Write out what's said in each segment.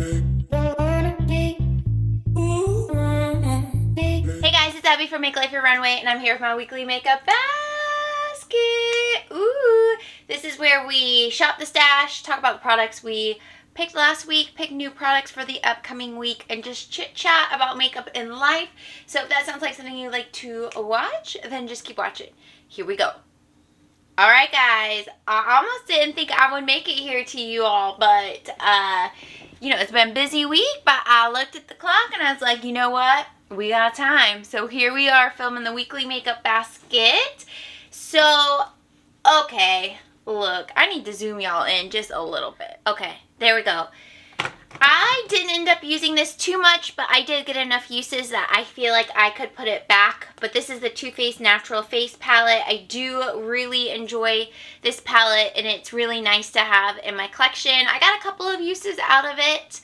Hey guys, it's Abbie from Make Life Your Runway, and I'm here with my weekly makeup basket. Ooh, this is where we shop the stash, talk about the products we picked last week, pick new products for the upcoming week, and just chit chat about makeup and life. So if that sounds like something you'd like to watch, then just keep watching. Here we go. Alright guys, I almost didn't think I would make it here to you all, but you know, it's been a busy week, but I looked at the clock and I was like, you know what? We got time. So here we are filming the weekly makeup basket. So, okay, look, I need to zoom y'all in just a little bit. Okay, there we go. I didn't end up using this too much, but I did get enough uses that I feel like I could put it back. But this is the Too Faced Natural Face Palette. I do really enjoy this palette, and it's really nice to have in my collection. I got a couple of uses out of it.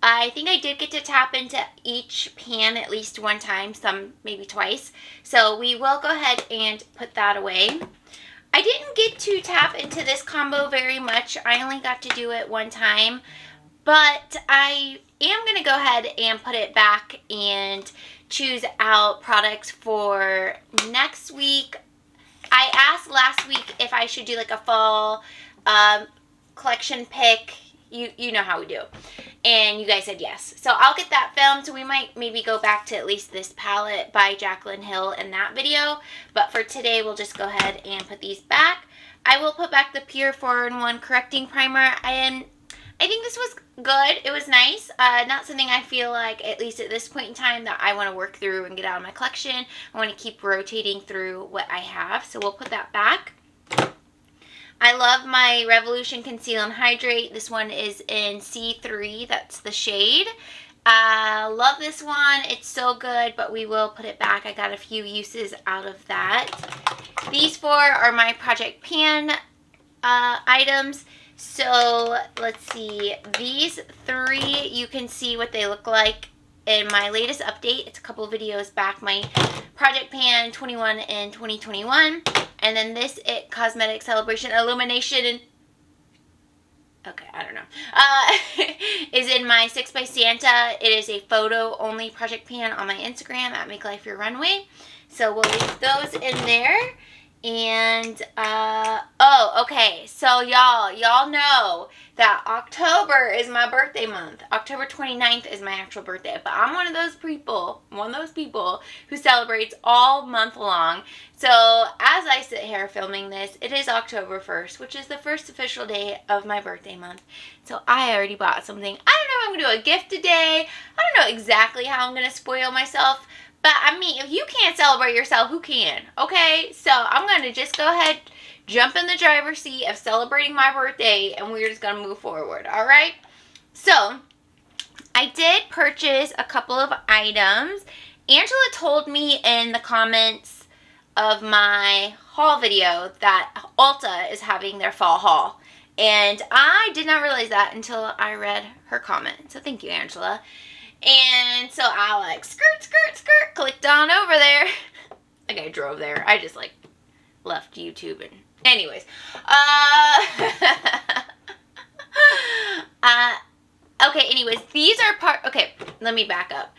I think I did get to tap into each pan at least one time, some maybe twice. So we will go ahead and put that away. I didn't get to tap into this combo very much. I only got to do it one time. But I am going to go ahead and put it back and choose out products for next week. I asked last week if I should do like a fall collection pick. You know how we do. And you guys said yes. So I'll get that filmed. So we might maybe go back to at least this palette by Jaclyn Hill in that video. But for today, we'll just go ahead and put these back. I will put back the Pure 4-in-1 Correcting Primer. I think this was good. It was nice. Not something I feel like, at least at this point in time, that I want to work through and get out of my collection. I want to keep rotating through what I have. So we'll put that back. I love my Revolution Conceal and Hydrate. This one is in C3. That's the shade. I love this one. It's so good, but we will put it back. I got a few uses out of that. These four are my Project Pan items. So let's see, these three, you can see what they look like in my latest update. It's a couple videos back, my Project Pan 21 and 2021. And then this It Cosmetic Celebration Illumination and okay, I don't know, is in my 6 by Santa. It is a photo only Project Pan on my Instagram at Make Life Your Runway. So we'll leave those in there. And, oh, okay, so y'all know that October is my birthday month. October 29th is my actual birthday, but I'm one of those people who celebrates all month long. So, as I sit here filming this, it is October 1st, which is the first official day of my birthday month. So, I already bought something. I don't know if I'm going to do a gift today. I don't know exactly how I'm going to spoil myself. But, I mean, if you can't celebrate yourself, who can? Okay? So, I'm going to just go ahead, jump in the driver's seat of celebrating my birthday, and we're just going to move forward. Alright? So, I did purchase a couple of items. Angela told me in the comments of my haul video that Ulta is having their fall haul. And I did not realize that until I read her comment. So, thank you, Angela. And so I like skirt, clicked on over there. Like I drove there. I just like left YouTube and anyways. Okay, anyways, these are okay, let me back up.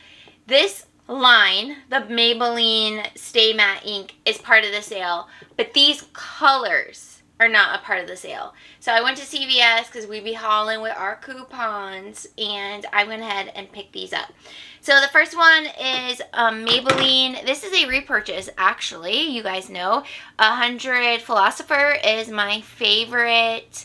This line, the Maybelline Stay Matte Ink, is part of the sale, but these colors are not a part of the sale. So I went to CVS because we'd be hauling with our coupons, and I went ahead and picked these up. So the first one is Maybelline. This is a repurchase, actually. You guys know 100 Philosopher is my favorite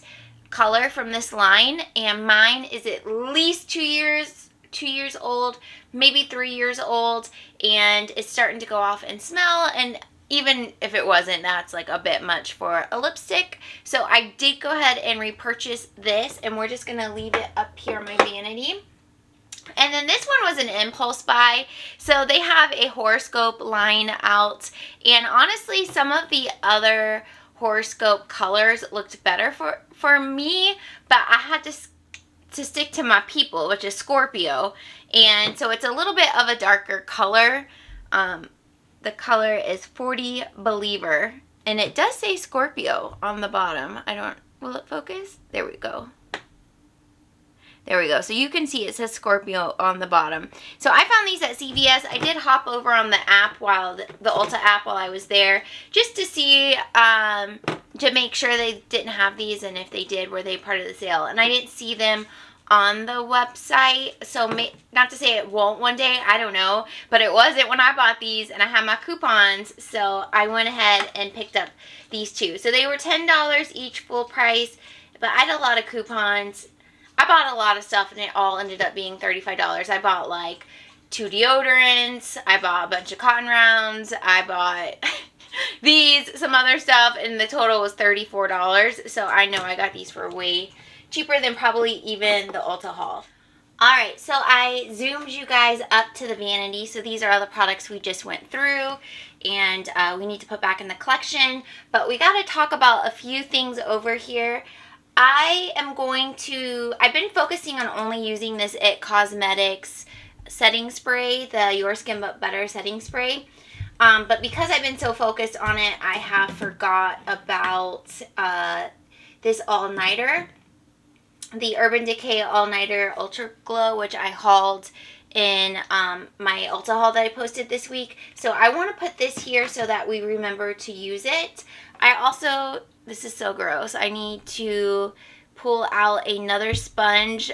color from this line, and mine is at least 2 years old, maybe 3 years old, and it's starting to go off and smell. And even if it wasn't, that's like a bit much for a lipstick. So I did go ahead and repurchase this, and we're just going to leave it up here on my vanity. And then this one was an impulse buy. So they have a horoscope line out, and honestly, some of the other horoscope colors looked better for me, but I had to stick to my people, which is Scorpio. And so it's a little bit of a darker color. The color is 40 Believer, and it does say Scorpio on the bottom. Will it focus? There we go. There we go. So you can see it says Scorpio on the bottom. So I found these at CVS. I did hop over on the app while the Ulta app while I was there just to see, to make sure they didn't have these, and if they did, were they part of the sale? And I didn't see them on the website, so not to say it won't one day, I don't know, but it wasn't when I bought these, and I had my coupons, so I went ahead and picked up these two. So they were $10 each, full price, but I had a lot of coupons. I bought a lot of stuff, and it all ended up being $35. I bought like 2 deodorants, I bought a bunch of cotton rounds, I bought these, some other stuff, and the total was $34, so I know I got these for way cheaper than probably even the Ulta haul. Alright, so I zoomed you guys up to the vanity. So these are all the products we just went through, and we need to put back in the collection. But we got to talk about a few things over here. I've been focusing on only using this It Cosmetics setting spray, the Your Skin But Better setting spray. But because I've been so focused on it, I have forgot about this all-nighter. The Urban Decay All-Nighter Ultra Glow, which I hauled in my Ulta haul that I posted this week. So I want to put this here so that we remember to use it. I also, this is so gross, I need to pull out another sponge.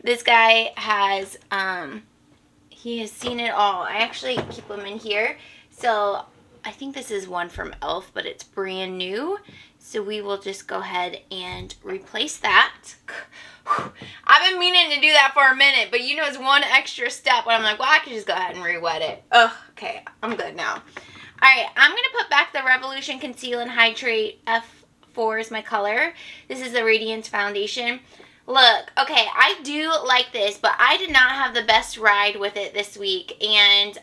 This guy has, he has seen it all. I actually keep them in here. So I think this is one from e.l.f., but it's brand new. So we will just go ahead and replace that. I've been meaning to do that for a minute, but you know it's one extra step when I'm like, well, I could just go ahead and re-wet it. Oh, okay, I'm good now. Alright, I'm going to put back the Revolution Conceal and Hydrate F4 is my color. This is the Radiance Foundation. Look, okay, I do like this, but I did not have the best ride with it this week, and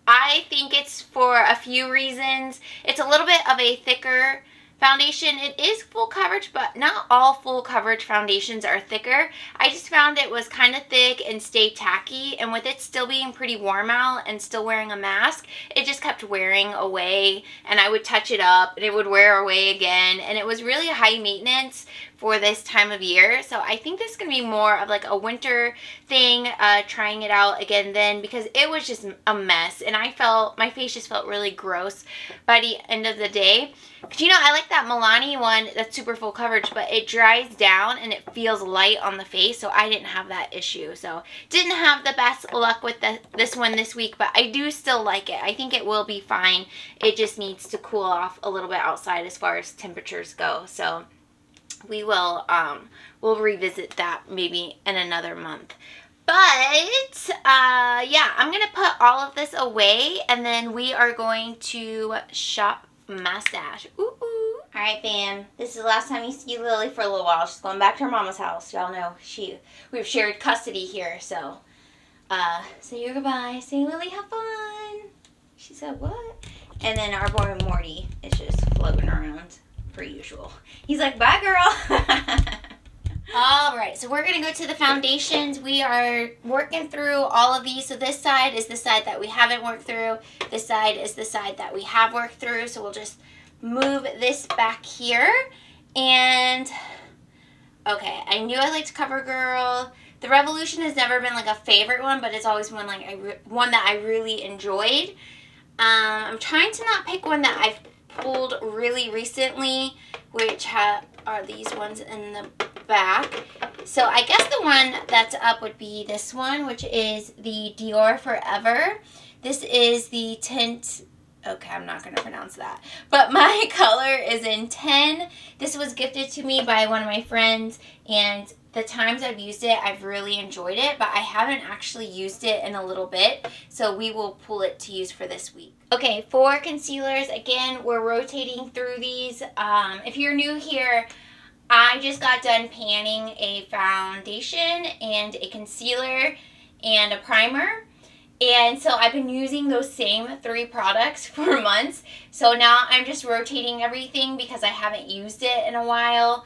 I think it's for a few reasons. It's a little bit of a thicker foundation. It is full coverage, but not all full coverage foundations are thicker. I just found it was kind of thick and stayed tacky, and with it still being pretty warm out and still wearing a mask, it just kept wearing away, and I would touch it up and it would wear away again, and it was really high maintenance for this time of year. So I think this is going to be more of like a winter thing, trying it out again then, because it was just a mess, and my face just felt really gross by the end of the day. Because you know, I like that Milani one that's super full coverage, but it dries down and it feels light on the face, so I didn't have that issue. So didn't have the best luck with this one this week, but I do still like it. I think it will be fine. It just needs to cool off a little bit outside as far as temperatures go. So we will we'll revisit that maybe in another month. But yeah, I'm gonna put all of this away, and then we are going to shop my stash. Ooh, ooh. Alright, fam, this is the last time you see Lily for a little while. She's going back to her mama's house. Y'all know we've shared custody here, so say your goodbye. Say, Lily, have fun. She said, what? And then our boy Morty is just floating around per usual. He's like, bye, girl. Alright, so we're going to go to the foundations. We are working through all of these. So this side is the side that we haven't worked through. This side is the side that we have worked through. So we'll just move this back here. And, okay, I knew I liked CoverGirl. The Revolution has never been like a favorite one, but it's always been like one that I really enjoyed. I'm trying to not pick one that I've pulled really recently, which are these ones in the back. So I guess the one that's up would be this one, which is the Dior Forever. This is the tint, okay, I'm not going to pronounce that, but my color is in 10. This was gifted to me by one of my friends, and the times I've used it, I've really enjoyed it, but I haven't actually used it in a little bit, so we will pull it to use for this week. Okay, for concealers, again, we're rotating through these. If you're new here, I just got done panning a foundation and a concealer and a primer. And so I've been using those same 3 products for months. So now I'm just rotating everything because I haven't used it in a while.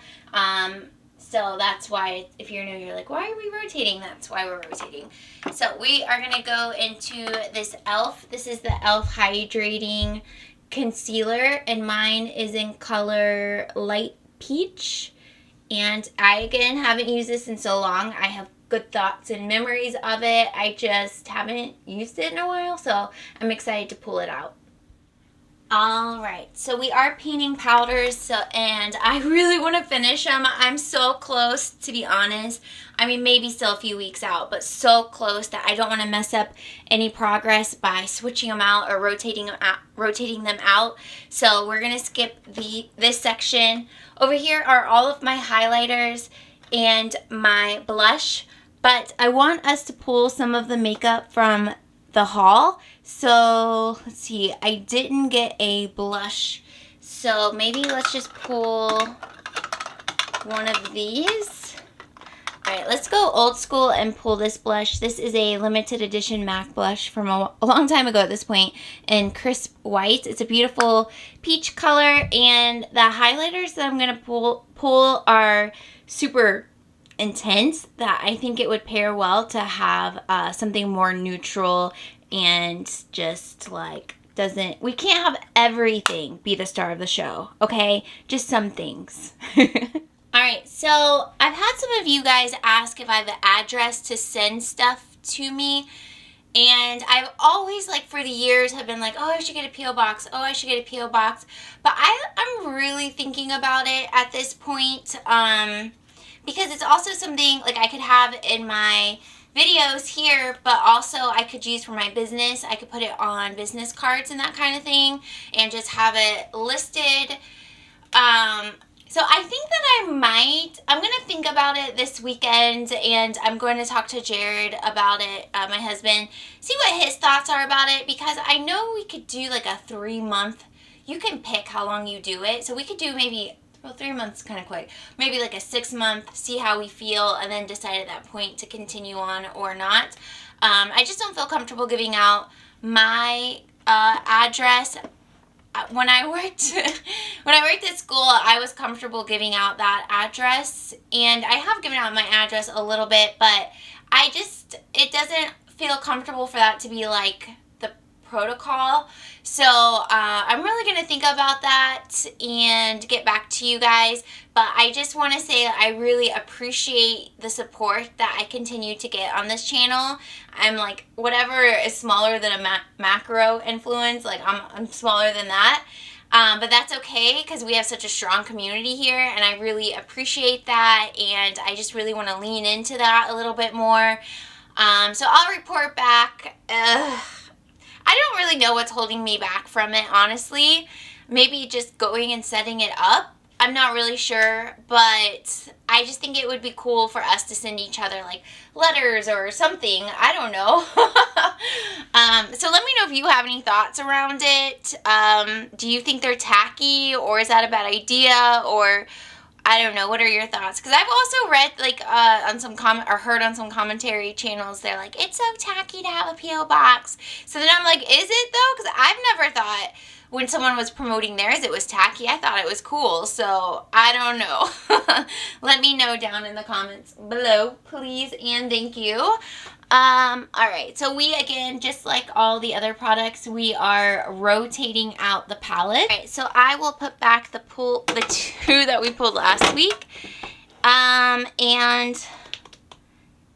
So that's why, if you're new, you're like, why are we rotating? That's why we're rotating. So we are going to go into this e.l.f. This is the e.l.f. Hydrating Concealer, and mine is in color Light Peach. And I, again, haven't used this in so long. I have good thoughts and memories of it. I just haven't used it in a while, so I'm excited to pull it out. Alright, so we are painting powders, and I really want to finish them. I'm so close, to be honest. I mean, maybe still a few weeks out, but so close that I don't want to mess up any progress by switching them out or rotating them out. So we're going to skip this section. Over here are all of my highlighters and my blush, but I want us to pull some of the makeup from the haul. So let's see, I didn't get a blush, so maybe let's just pull one of these. Alright, let's go old school and pull this blush. This is a limited edition MAC blush from a long time ago at this point in crisp white. It's a beautiful peach color, and the highlighters that I'm going to pull are super intense, that I think it would pair well to have something more neutral and just like we can't have everything be the star of the show, okay? Just some things. Alright, so I've had some of you guys ask if I have an address to send stuff to me, and I've always, like, for the years have been like, oh, I should get a P.O. box, oh, I should get a P.O. box, but I'm really thinking about it at this point, because it's also something, like, I could have in my videos here, but also I could use for my business. I could put it on business cards and that kind of thing, and just have it listed. So I think that I'm going to think about it this weekend, and I'm going to talk to Jared about it, my husband, see what his thoughts are about it, because I know we could do like a 3-month, you can pick how long you do it, so we could do maybe, well, 3 months kind of quick, maybe like a 6-month, see how we feel, and then decide at that point to continue on or not. I just don't feel comfortable giving out my address. When I worked at school, I was comfortable giving out that address, and I have given out my address a little bit, but it doesn't feel comfortable for that to be like the protocol. So I'm really going to think about that and get back to you guys, but I just want to say that I really appreciate the support that I continue to get on this channel. I'm like, whatever is smaller than a macro influence, like I'm smaller than that. But that's okay, because we have such a strong community here, and I really appreciate that, and I just really want to lean into that a little bit more. So I'll report back. I don't really know what's holding me back from it, honestly. Maybe just going and setting it up. I'm not really sure, but I just think it would be cool for us to send each other like letters or something. I don't know. So let me know if you have any thoughts around it. Do you think they're tacky, or is that a bad idea, or I don't know. What are your thoughts? Because I've also read like on some heard on some commentary channels, they're like, it's so tacky to have a P.O. box. So then I'm like, is it though? Because I've never thought when someone was promoting theirs it was tacky. I thought it was cool. So I don't know. Let me know down in the comments below, please, and thank you. Alright, so we, again, just like all the other products, we are rotating out the palette. Alright, so I will put back the two that we pulled last week. And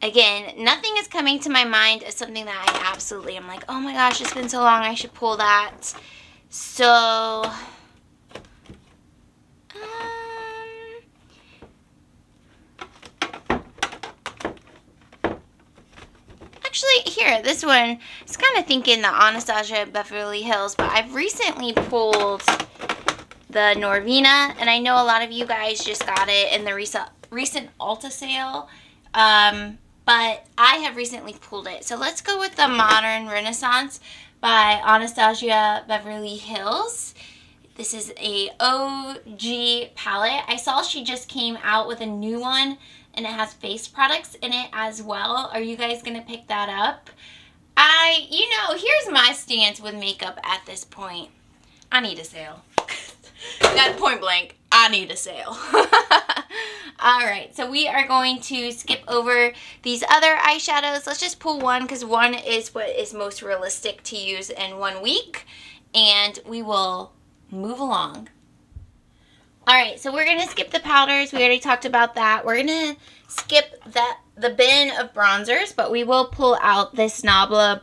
again, nothing is coming to my mind as something that I absolutely am like, oh my gosh, it's been so long, I should pull that. So actually, here, this one, I was kind of thinking the Anastasia Beverly Hills, but I've recently pulled the Norvina, and I know a lot of you guys just got it in the recent Ulta sale, but I have recently pulled it. So let's go with the Modern Renaissance by Anastasia Beverly Hills. This is a OG palette. I saw she just came out with a new one, and it has face products in it as well. Are you guys gonna pick that up? Here's my stance with makeup at this point. I need a sale. At point blank, I need a sale. Alright, so we are going to skip over these other eyeshadows. Let's just pull one, because one is what is most realistic to use in 1 week, and we will move along. Alright, so we're going to skip the powders. We already talked about that. We're going to skip the bin of bronzers, but we will pull out this Nabla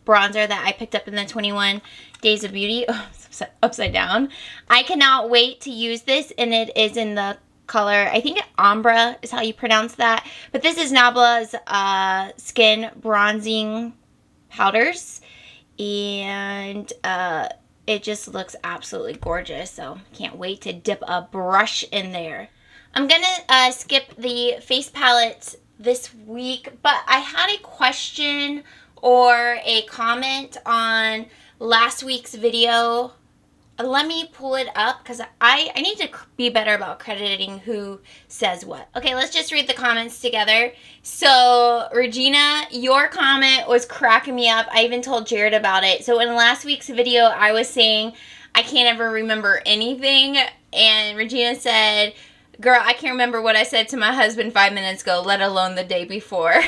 bronzer that I picked up in the 21 Days of Beauty. Oh, it's upside down. I cannot wait to use this, and it is in the color, I think Ombre is how you pronounce that. But this is Nabla's Skin Bronzing Powders, and it just looks absolutely gorgeous, so can't wait to dip a brush in there. I'm gonna skip the face palette this week, but I had a question or a comment on last week's video. Let me pull it up because I need to be better about crediting who says what. Okay, let's just read the comments together. So, Regina, your comment was cracking me up. I even told Jared about it. So, in last week's video, I was saying I can't ever remember anything. And Regina said, girl, I can't remember what I said to my husband 5 minutes ago, let alone the day before.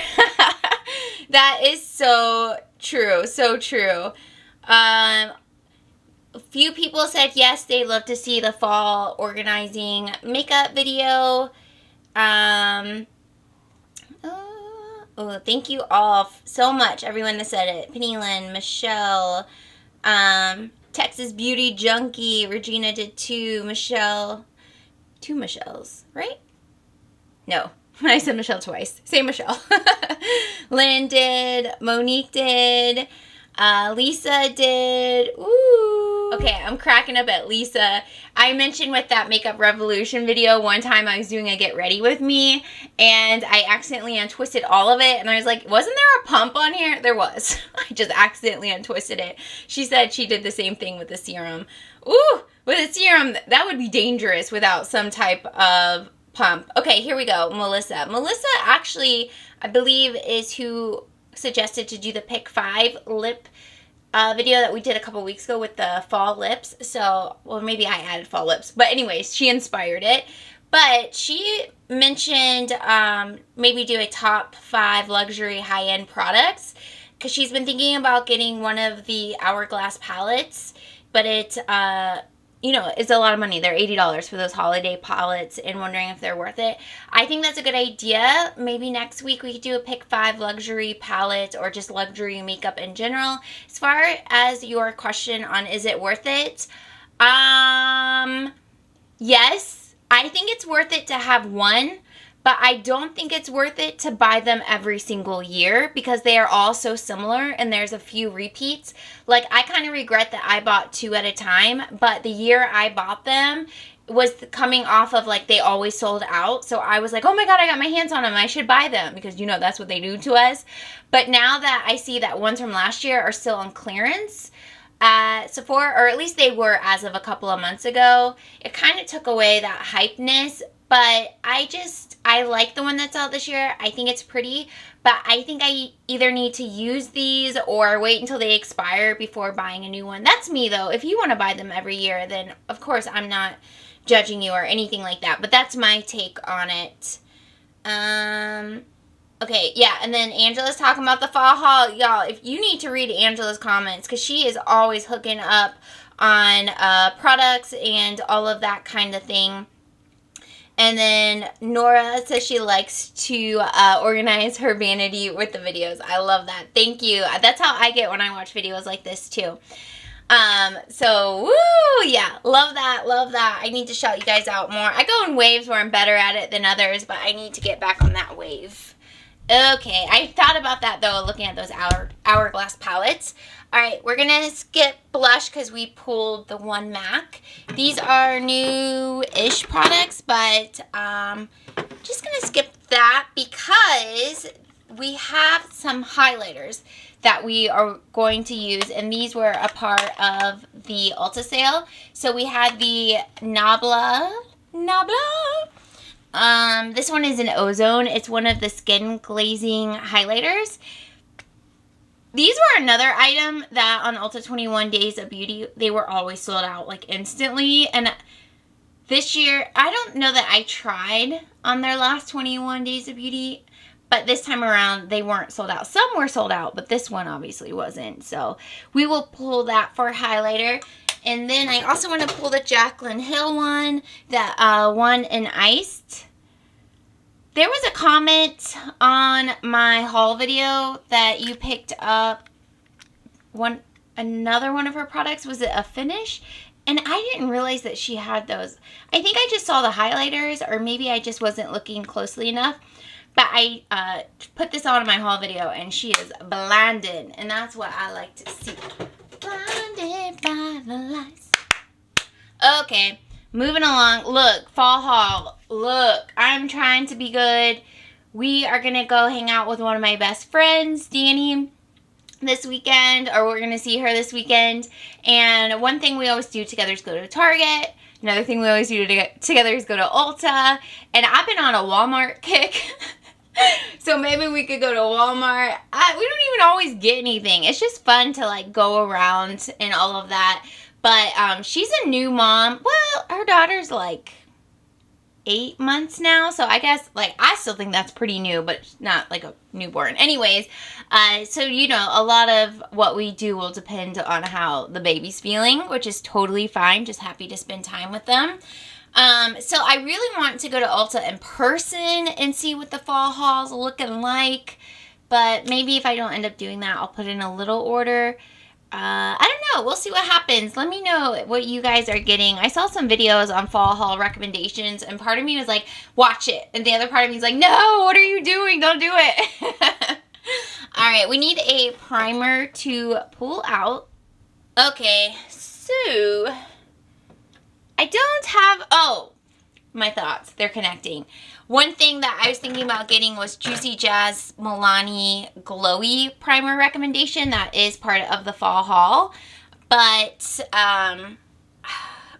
That is so true. So true. A few people said yes, they'd love to see the fall organizing makeup video. Oh, thank you all so much, everyone that said it. Penny-Lynn, Michelle, Texas Beauty Junkie, Regina did too, Michelle, 2 Michelles, right? No, I said Michelle twice. Same Michelle. Lynn did, Monique did, Lisa did, ooh. Okay, I'm cracking up at Lisa. I mentioned with that Makeup Revolution video, one time I was doing a get ready with me, and I accidentally untwisted all of it, and I was like, wasn't there a pump on here? There was. I just accidentally untwisted it. She said she did the same thing with the serum. Ooh, with a serum, that would be dangerous without some type of pump. Okay, here we go, Melissa. Melissa actually, I believe, is who suggested to do the Pick 5 lip video that we did a couple weeks ago with the fall lips. So, well, maybe I added fall lips. But anyways, she inspired it. But she mentioned maybe do a top 5 luxury high-end products. Because she's been thinking about getting one of the Hourglass palettes. But it's, you know, it's a lot of money. They're $80 for those holiday palettes and wondering if they're worth it. I think that's a good idea. Maybe next week we could do a Pick 5 luxury palette or just luxury makeup in general. As far as your question on is it worth it? Yes. I think it's worth it to have one. But I don't think it's worth it to buy them every single year because they are all so similar and there's a few repeats. Like, I kind of regret that I bought 2 at a time, but the year I bought them was coming off of, like, they always sold out. So I was like, oh my God, I got my hands on them. I should buy them because, you know, that's what they do to us. But now that I see that ones from last year are still on clearance at Sephora, or at least they were as of a couple of months ago, it kind of took away that hypeness. But I like the one that's out this year. I think it's pretty, but I think I either need to use these or wait until they expire before buying a new one. That's me, though. If you want to buy them every year, then of course I'm not judging you or anything like that, but that's my take on it. Okay, yeah, and then Angela's talking about the fall haul. Y'all, if you need to read Angela's comments, because she is always hooking up on products and all of that kind of thing. And then Nora says she likes to organize her vanity with the videos. I love that. Thank you. That's how I get when I watch videos like this too. So, woo, yeah, love that, love that. I need to shout you guys out more. I go in waves where I'm better at it than others, but I need to get back on that wave. Okay, I thought about that though, looking at those Hourglass palettes. Alright, we're going to skip blush because we pulled the one MAC. These are new-ish products, but just going to skip that because we have some highlighters that we are going to use, and these were a part of the Ulta sale. So we had the Nabla. This one is an Ozone. It's one of the skin glazing highlighters. These were another item that on Ulta 21 Days of Beauty, they were always sold out like instantly. And this year, I don't know that I tried on their last 21 Days of Beauty, but this time around, they weren't sold out. Some were sold out, but this one obviously wasn't. So we will pull that for highlighter. And then I also want to pull the Jaclyn Hill one, that one in Iced. There was a comment on my haul video that you picked up another one of her products. Was it a finish? And I didn't realize that she had those. I think I just saw the highlighters, or maybe I just wasn't looking closely enough. But I put this on in my haul video, and she is blinded. And that's what I like to see. Blinded by the lights. Okay, moving along. Look, fall haul. Look, I'm trying to be good. We are going to go hang out with one of my best friends, Danny, this weekend. Or we're going to see her this weekend. And one thing we always do together is go to Target. Another thing we always do together is go to Ulta. And I've been on a Walmart kick. So maybe we could go to Walmart. We don't even always get anything. It's just fun to like go around and all of that. But she's a new mom. Well, her daughter's like 8 months now. So I guess like I still think that's pretty new, but not like a newborn. Anyways, so you know, a lot of what we do will depend on how the baby's feeling, which is totally fine. Just happy to spend time with them. So I really want to go to Ulta in person and see what the fall haul's looking like. But maybe if I don't end up doing that, I'll put in a little order. I don't know. We'll see what happens. Let me know what you guys are getting. I saw some videos on fall haul recommendations, and part of me was like, watch it. And the other part of me is like, no, what are you doing? Don't do it. All right, we need a primer to pull out. Okay, so I don't have, oh, my thoughts. They're connecting. One thing that I was thinking about getting was Juicy Jazz Milani Glowy Primer recommendation. That is part of the fall haul. But I'm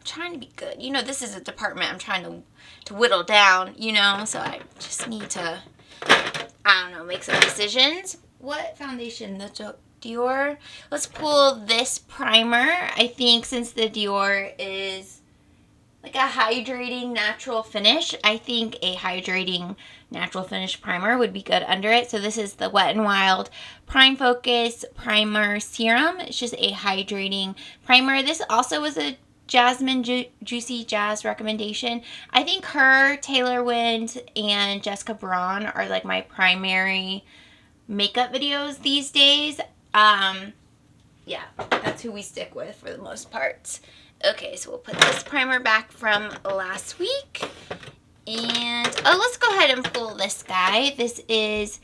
trying to be good. You know, this is a department I'm trying to whittle down, you know. So I just need to, I don't know, make some decisions. What foundation? The Dior. Let's pull this primer. I think since the Dior is like a hydrating natural finish, I think a hydrating natural finish primer would be good under it. So this is the Wet n Wild Prime Focus Primer Serum. It's just a hydrating primer. This also was a Jasmine Juicy Jazz recommendation. I think her, Taylor Wind, and Jessica Braun are like my primary makeup videos these days. Yeah, that's who we stick with for the most part. Okay, so we'll put this primer back from last week. And, oh, let's go ahead and pull this guy. This is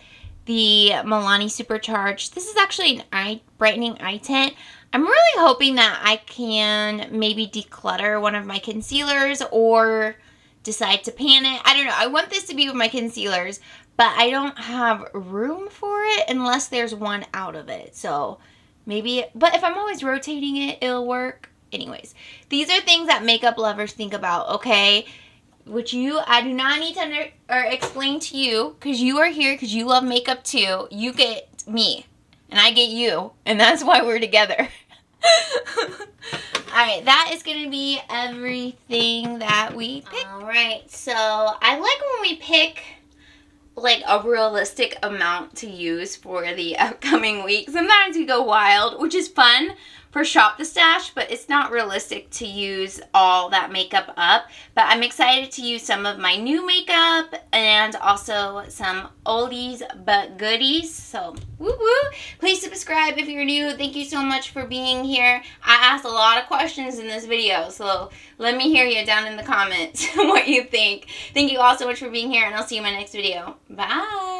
the Milani Supercharged. This is actually an eye brightening eye tint. I'm really hoping that I can maybe declutter one of my concealers or decide to pan it. I don't know. I want this to be with my concealers, but I don't have room for it unless there's one out of it. So maybe, but if I'm always rotating it, it'll work. Anyways, these are things that makeup lovers think about, okay? Which I do not need to explain to you, because you are here, because you love makeup too. You get me, and I get you, and that's why we're together. Alright, that is going to be everything that we pick. Alright, so I like when we pick like a realistic amount to use for the upcoming week. Sometimes we go wild, which is fun for Shop the Stash, but it's not realistic to use all that makeup up. But I'm excited to use some of my new makeup and also some oldies but goodies. So, woo woo! Please subscribe if you're new. Thank you so much for being here. I asked a lot of questions in this video, so let me hear you down in the comments what you think. Thank you all so much for being here, and I'll see you in my next video. Bye!